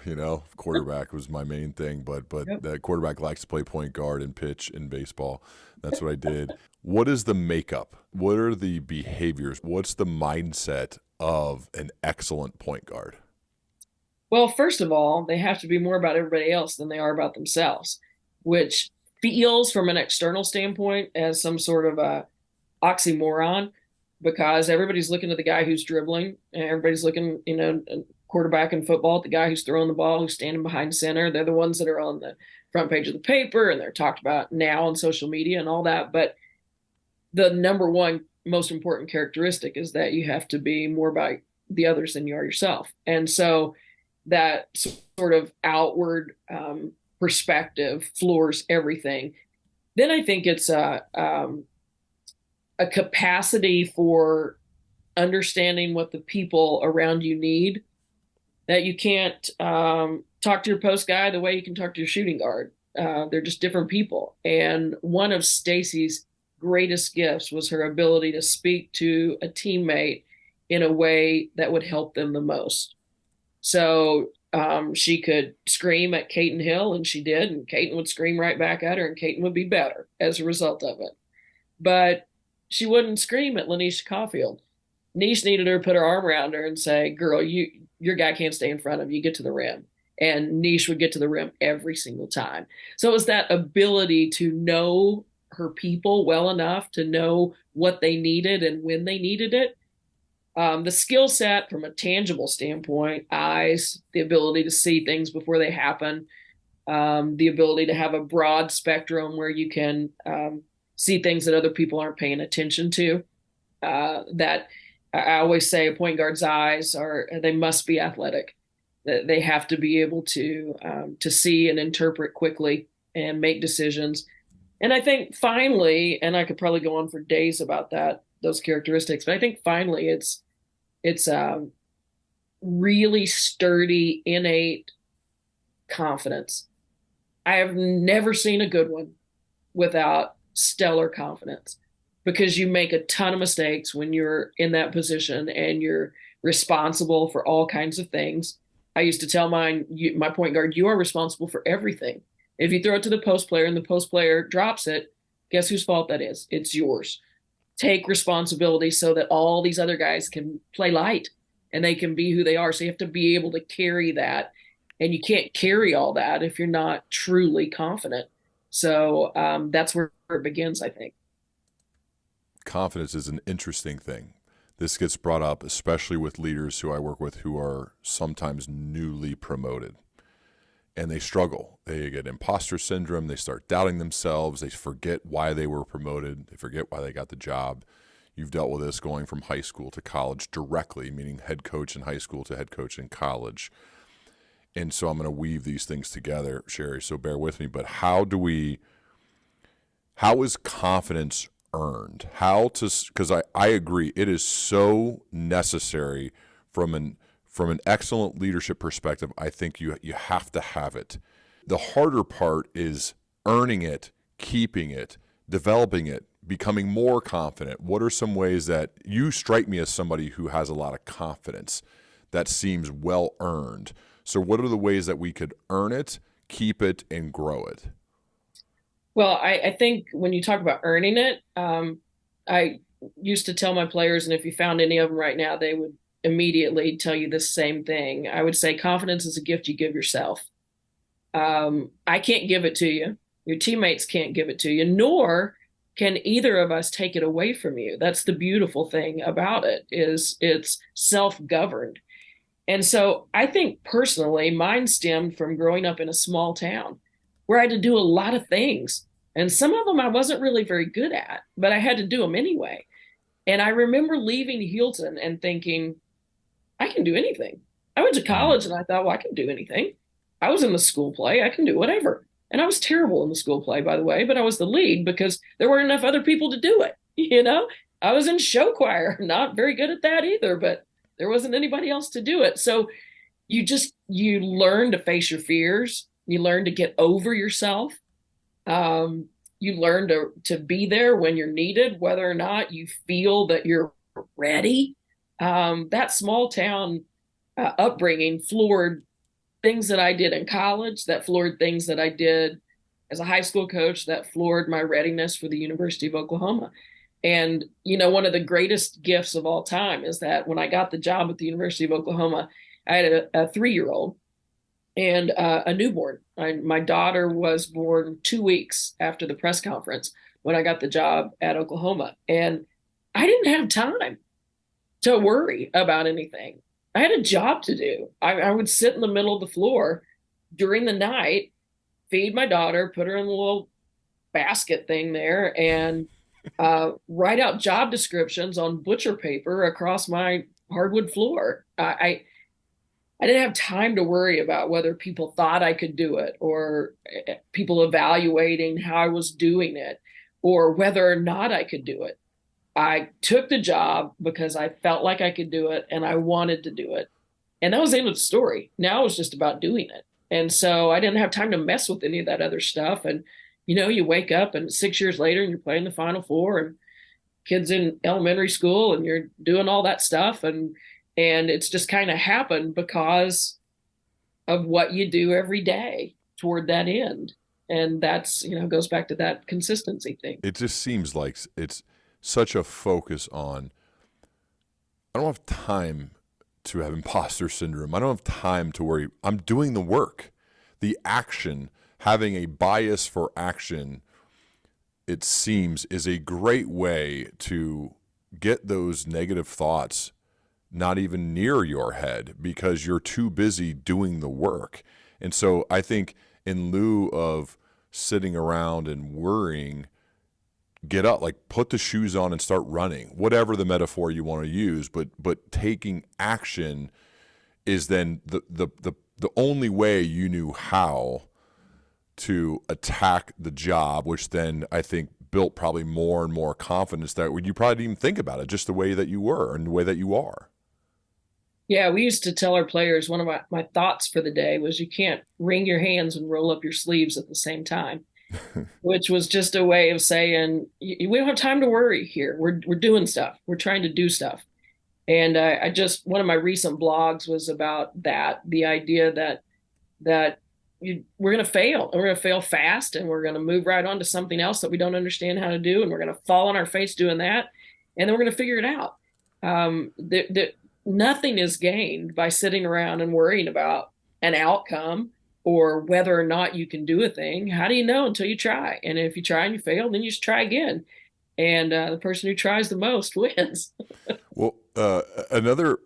quarterback was my main thing, but Yep. the quarterback likes to play point guard and pitch in baseball. That's what I did. What is the makeup? What are the behaviors? What's the mindset of an excellent point guard? Well, first of all, they have to be more about everybody else than they are about themselves, which feels from an external standpoint as some sort of a oxymoron because everybody's looking at the guy who's dribbling and everybody's looking, quarterback in football at the guy who's throwing the ball, who's standing behind center. They're the ones that are on the front page of the paper and they're talked about now on social media and all that. But the number one most important characteristic is that you have to be more about the others than you are yourself. And so that sort of outward perspective floors everything. Then I think it's a capacity for understanding what the people around you need, that you can't talk to your post guy the way you can talk to your shooting guard. They're just different people. And one of Stacy's greatest gifts was her ability to speak to a teammate in a way that would help them the most. So she could scream at Caton Hill, and she did, and Caton would scream right back at her, and Caton would be better as a result of it. But she wouldn't scream at Lanisha Caulfield. Niche needed her to put her arm around her and say, "Girl, your guy can't stay in front of you. Get to the rim." And Niche would get to the rim every single time. So it was that ability to know her people well enough to know what they needed and when they needed it. The skill set from a tangible standpoint, eyes, the ability to see things before they happen, the ability to have a broad spectrum where you can see things that other people aren't paying attention to. That I always say a point guard's eyes they must be athletic. They have to be able to see and interpret quickly and make decisions. And I think finally, and I could probably go on for days about those characteristics, but I think finally it's really sturdy, innate confidence. I have never seen a good one without stellar confidence because you make a ton of mistakes when you're in that position and you're responsible for all kinds of things. I used to tell my point guard, you are responsible for everything. If you throw it to the post player and the post player drops it, guess whose fault that is? It's yours. Take responsibility so that all these other guys can play light and they can be who they are. So you have to be able to carry that. And you can't carry all that if you're not truly confident. So that's where it begins, I think. Confidence is an interesting thing. This gets brought up, especially with leaders who I work with who are sometimes newly promoted. And they struggle. They get imposter syndrome. They start doubting themselves. They forget why they were promoted. They forget why they got the job. You've dealt with this going from high school to college directly, meaning head coach in high school to head coach in college. And so I'm going to weave these things together, Sherri, so bear with me. But how is confidence earned? Because I agree, it is so necessary from an excellent leadership perspective. I think you have to have it. The harder part is earning it, keeping it, developing it, becoming more confident. What are some ways that you strike me as somebody who has a lot of confidence that seems well earned? So what are the ways that we could earn it, keep it, and grow it? Well, I think when you talk about earning it, I used to tell my players, and if you found any of them right now, they would immediately tell you the same thing. I would say confidence is a gift you give yourself. I can't give it to you. Your teammates can't give it to you, nor can either of us take it away from you. That's the beautiful thing about it, is it's self-governed. And so I think personally, mine stemmed from growing up in a small town where I had to do a lot of things. And some of them I wasn't really very good at, but I had to do them anyway. And I remember leaving Hilton and thinking, I can do anything. I went to college and I thought, well, I can do anything. I was in the school play. I can do whatever. And I was terrible in the school play, by the way, but I was the lead because there weren't enough other people to do it. I was in show choir, not very good at that either, but there wasn't anybody else to do it. So you learn to face your fears. You learn to get over yourself. You learn to be there when you're needed, whether or not you feel that you're ready. That small town upbringing floored things that I did in college, that floored things that I did as a high school coach, that floored my readiness for the University of Oklahoma. And, one of the greatest gifts of all time is that when I got the job at the University of Oklahoma, I had a 3-year-old and a newborn. My daughter was born 2 weeks after the press conference when I got the job at Oklahoma. And I didn't have time to worry about anything. I had a job to do. I would sit in the middle of the floor during the night, feed my daughter, put her in the little basket thing there, and write out job descriptions on butcher paper across my hardwood floor. I didn't have time to worry about whether people thought I could do it or people evaluating how I was doing it or whether or not I could do it. I took the job because I felt like I could do it and I wanted to do it. And that was the end of the story. Now it was just about doing it. And so I didn't have time to mess with any of that other stuff. And, you wake up and 6 years later and you're playing the Final Four and kids in elementary school and you're doing all that stuff. And it's just kind of happened because of what you do every day toward that end. And that's, goes back to that consistency thing. It just seems like it's such a focus on, I don't have time to have imposter syndrome. I don't have time to worry. I'm doing the work. The action, having a bias for action, it seems, is a great way to get those negative thoughts not even near your head because you're too busy doing the work. And so I think in lieu of sitting around and worrying, get up, like put the shoes on and start running, whatever the metaphor you want to use, but taking action is then the only way you knew how to attack the job, which then I think built probably more and more confidence that you probably didn't even think about it, just the way that you were and the way that you are. Yeah, we used to tell our players, one of my thoughts for the day was you can't wring your hands and roll up your sleeves at the same time, which was just a way of saying, we don't have time to worry here. We're doing stuff. We're trying to do stuff. And one of my recent blogs was about that, the idea that we're going to fail and we're going to fail fast and we're going to move right on to something else that we don't understand how to do. And we're going to fall on our face doing that. And then we're going to figure it out. Nothing is gained by sitting around and worrying about an outcome or whether or not you can do a thing. How do you know until you try? And if you try and you fail, then you just try again. And the person who tries the most wins. Well, another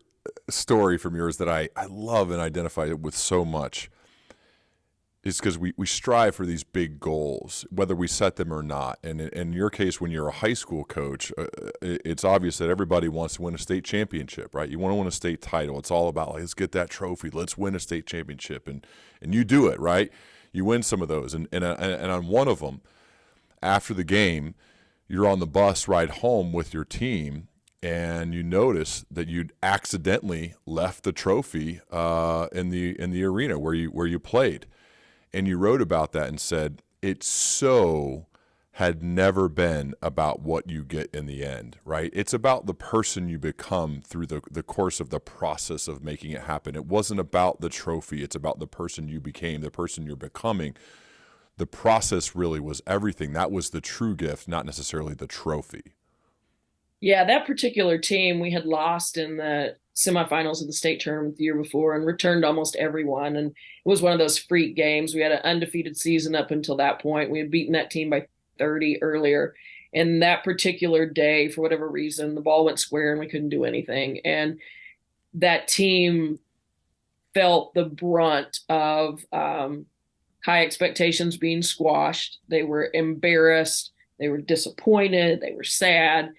story from yours that I love and identify with so much is because we strive for these big goals, whether we set them or not. And in your case, when you're a high school coach, it's obvious that everybody wants to win a state championship, right? You want to win a state title. It's all about, like, let's get that trophy. Let's win a state championship. And you do it, right? You win some of those. And on one of them, after the game, you're on the bus ride home with your team, and you notice that you'd accidentally left the trophy in the arena where you played. And you wrote about that and said, it so had never been about what you get in the end, right? It's about the person you become through the course of the process of making it happen. It wasn't about the trophy. It's about the person you became, the person you're becoming. The process really was everything. That was the true gift, not necessarily the trophy. Yeah, that particular team, we had lost in the semifinals of the state tournament the year before and returned almost everyone. And it was one of those freak games. We had an undefeated season up until that point. We had beaten that team by 30 earlier. And that particular day, for whatever reason, the ball went square and we couldn't do anything. And that team felt the brunt of high expectations being squashed. They were embarrassed. They were disappointed. They were sad.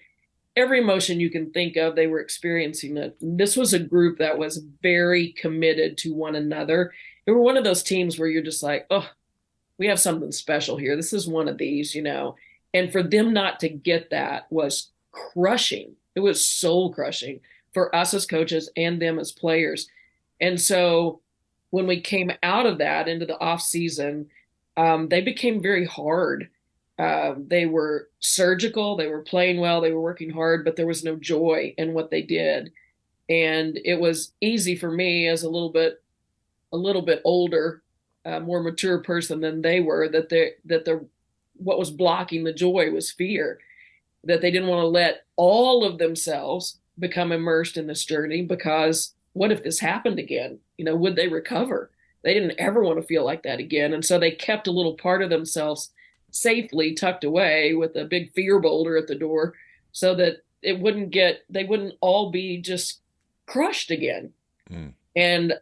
Every emotion you can think of, they were experiencing it. This was a group that was very committed to one another. They were one of those teams where you're just like, oh, we have something special here. This is one of these, And for them not to get that was crushing. It was soul crushing for us as coaches and them as players. And so when we came out of that into the off season, they became very hard. They were surgical, they were playing well, they were working hard, but there was no joy in what they did. And it was easy for me as a little bit older, more mature person than they were, that what was blocking the joy was fear, that they didn't want to let all of themselves become immersed in this journey, because what if this happened again? Would they recover? They didn't ever want to feel like that again. And so they kept a little part of themselves safely tucked away with a big fear boulder at the door, so that they wouldn't all be just crushed again. Mm. And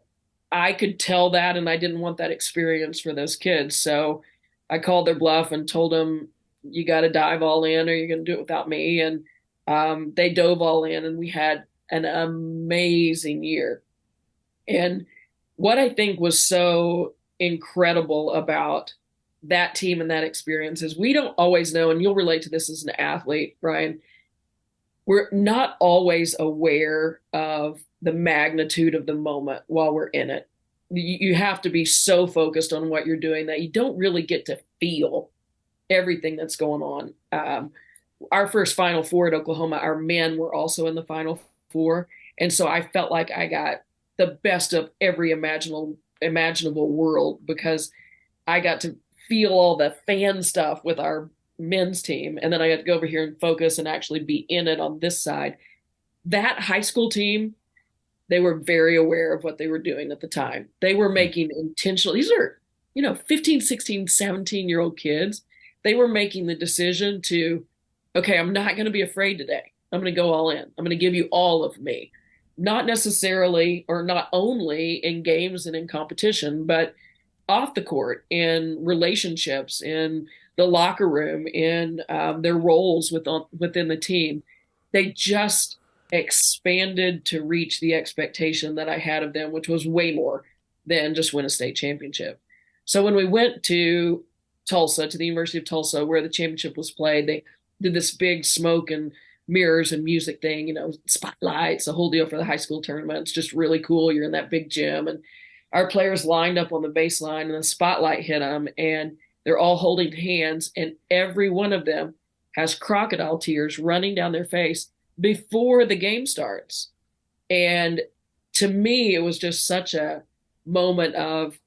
I could tell that, and I didn't want that experience for those kids. So I called their bluff and told them, you got to dive all in, or you're going to do it without me. And they dove all in, and we had an amazing year. And what I think was so incredible about that team and that experience is we don't always know, and you'll relate to this as an athlete, Brian, we're not always aware of the magnitude of the moment while we're in it. You have to be so focused on what you're doing that you don't really get to feel everything that's going on. Our first Final Four at Oklahoma, our men were also in the Final Four. And so I felt like I got the best of every imaginable world, because I got to feel all the fan stuff with our men's team. And then I got to go over here and focus and actually be in it on this side. That high school team, they were very aware of what they were doing at the time. They were making intentional, these are, 15, 16, 17-year-old kids. They were making the decision to, okay, I'm not going to be afraid today. I'm going to go all in. I'm going to give you all of me. Not necessarily, or not only in games and in competition, but off the court, in relationships, in the locker room, in their roles within the team. They just expanded to reach the expectation that I had of them, which was way more than just win a state championship. So when we went to Tulsa, to the University of Tulsa, where the championship was played, they did this big smoke and mirrors and music thing, spotlights, the whole deal for the high school tournament. It's just really cool. You're in that big gym, and our players lined up on the baseline, and the spotlight hit them, and they're all holding hands, and every one of them has crocodile tears running down their face before the game starts. And to me, it was just such a moment of,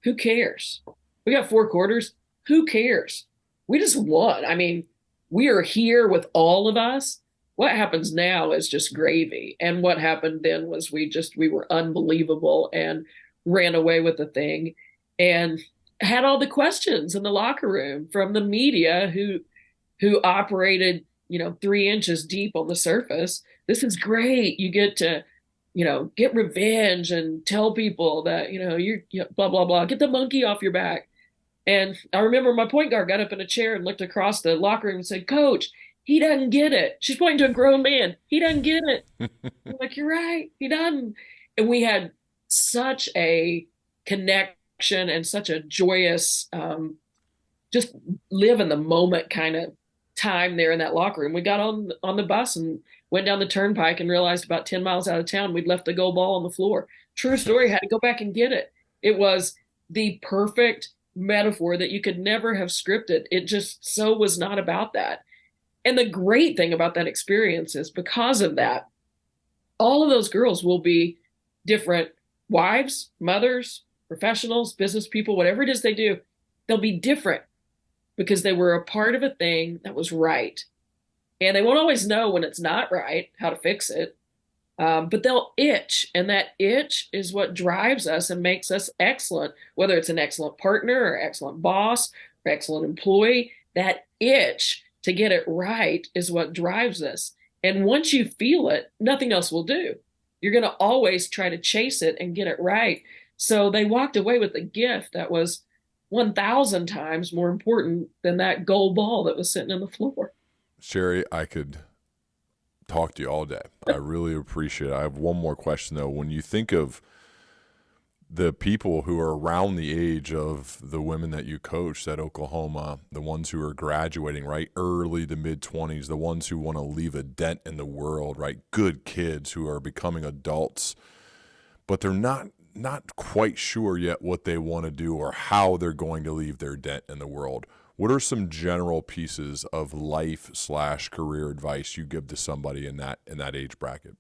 who cares? We got 4 quarters. Who cares? We just won. I mean, we are here with all of us. What happens now is just gravy. And what happened then was we were unbelievable and ran away with the thing, and had all the questions in the locker room from the media who operated, 3 inches deep on the surface. This is great. You get to, get revenge and tell people that, you're blah, blah, blah, get the monkey off your back. And I remember my point guard got up in a chair and looked across the locker room and said, "Coach, he doesn't get it." She's pointing to a grown man. "He doesn't get it." I'm like, "You're right. He doesn't." And we had such a connection and such a joyous, just live in the moment kind of time there in that locker room. We got on the bus and went down the turnpike and realized about 10 miles out of town, we'd left the gold ball on the floor. True story, had to go back and get it. It was the perfect metaphor that you could never have scripted. It just so was not about that. And the great thing about that experience is, because of that, all of those girls will be different wives, mothers, professionals, business people, whatever it is they do. They'll be different because they were a part of a thing that was right. And they won't always know when it's not right, how to fix it. But they'll itch, and that itch is what drives us and makes us excellent, whether it's an excellent partner or excellent boss or excellent employee. That itch to get it right is what drives us. And once you feel it, nothing else will do. You're going to always try to chase it and get it right. So they walked away with a gift that was 1,000 times more important than that gold ball that was sitting on the floor. Sherri, I could talk to you all day. I really appreciate it. I have one more question, though. When you think of the people who are around the age of the women that you coached at Oklahoma, the ones who are graduating, right, early to mid-20s, the ones who want to leave a dent in the world, right, good kids who are becoming adults, but they're not quite sure yet what they want to do or how they're going to leave their dent in the world. What are some general pieces of life/career advice you give to somebody in that age bracket?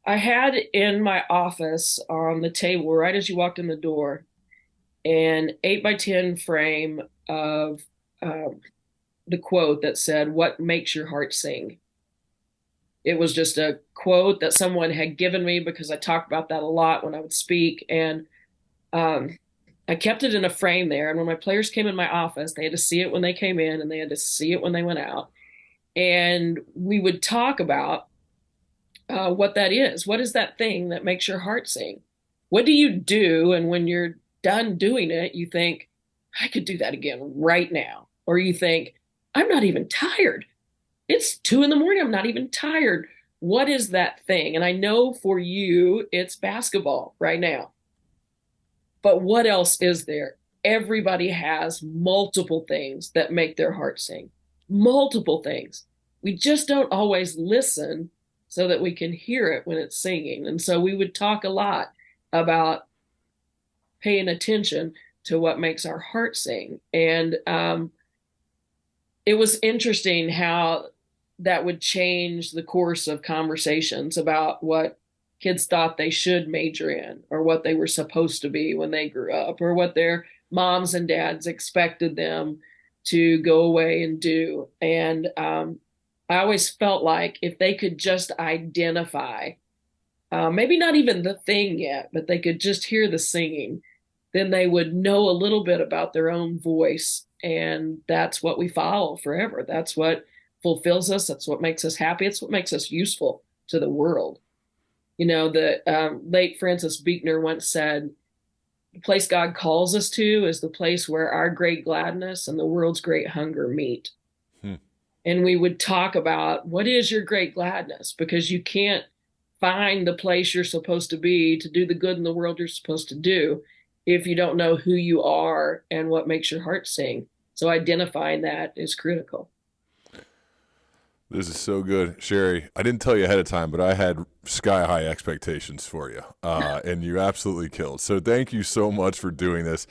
I had in my office on the table, right as you walked in the door, an 8 by 10 frame of um, the quote that said, "What makes your heart sing?" It was just a quote that someone had given me because I talked about that a lot when I would speak. And um, I kept it in a frame there. And when my players came in my office, they had to see it when they came in and they had to see it when they went out. And we would talk about what that is. What is that thing that makes your heart sing? What do you do? And when you're done doing it, you think, I could do that again right now. Or you think, I'm not even tired. It's 2 in the morning. I'm not even tired. What is that thing? And I know for you, it's basketball right now. But what else is there? Everybody has multiple things that make their heart sing. Multiple things. We just don't always listen so that we can hear it when it's singing. And so we would talk a lot about paying attention to what makes our heart sing. And it was interesting how that would change the course of conversations about what kids thought they should major in or what they were supposed to be when they grew up or what their moms and dads expected them to go away and do. And I always felt like if they could just identify, maybe not even the thing yet, but they could just hear the singing, then they would know a little bit about their own voice. And that's what we follow forever. That's what fulfills us. That's what makes us happy. It's what makes us useful to the world. You know, the late Francis Buechner once said, the place God calls us to is the place where our great gladness and the world's great hunger meet. Hmm. And we would talk about what is your great gladness, because you can't find the place you're supposed to be to do the good in the world you're supposed to do if you don't know who you are and what makes your heart sing. So identifying that is critical. This is so good, Sherri. I didn't tell you ahead of time, but I had sky high expectations for you, and you absolutely killed. So thank you so much for doing this.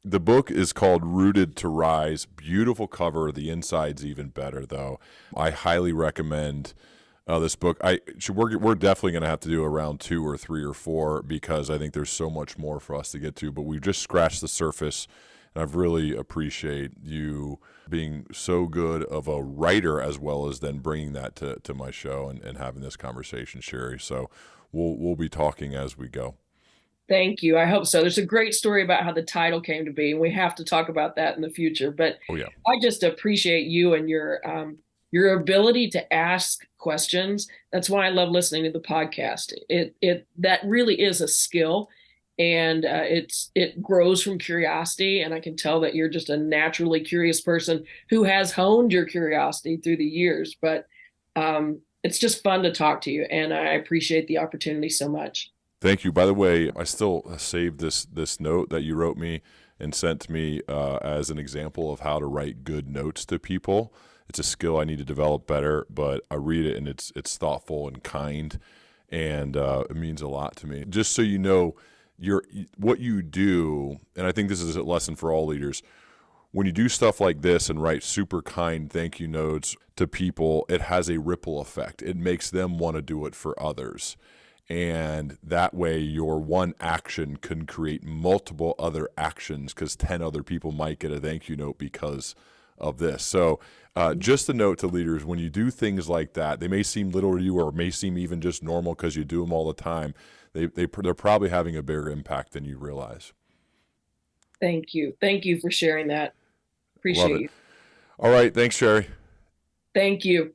The book is called Rooted to Rise. Beautiful cover. The inside's even better, though. I highly recommend this book. We're definitely going to have to do a round 2 or 3 or 4 because I think there's so much more for us to get to. But we've just scratched the surface, and I've really appreciate you being so good of a writer as well as then bringing that to my show and having this conversation, Sherri. So we'll be talking as we go. Thank you. I hope so. There's a great story about how the title came to be, and we have to talk about that in the future. But Oh yeah. I just appreciate you and your ability to ask questions. That's why I love listening to the podcast. It that really is a skill, and it grows from curiosity. And I can tell that you're just a naturally curious person who has honed your curiosity through the years. But it's just fun to talk to you, and I appreciate the opportunity so much. Thank you. By the way, I still saved this note that you wrote me and sent to me as an example of how to write good notes to people. It's a skill I need to develop better, but I read it and it's thoughtful and kind, and it means a lot to me. Just so you know, what you do, and I think this is a lesson for all leaders. When you do stuff like this and write super kind thank you notes to people, it has a ripple effect. It makes them want to do it for others. And that way your one action can create multiple other actions because 10 other people might get a thank you note because of this. So just a note to leaders, when you do things like that, they may seem little to you or may seem even just normal because you do them all the time. They're probably having a bigger impact than you realize. Thank you. Thank you for sharing that. Love Appreciate it. you. All right. Thanks, Sherri. Thank you.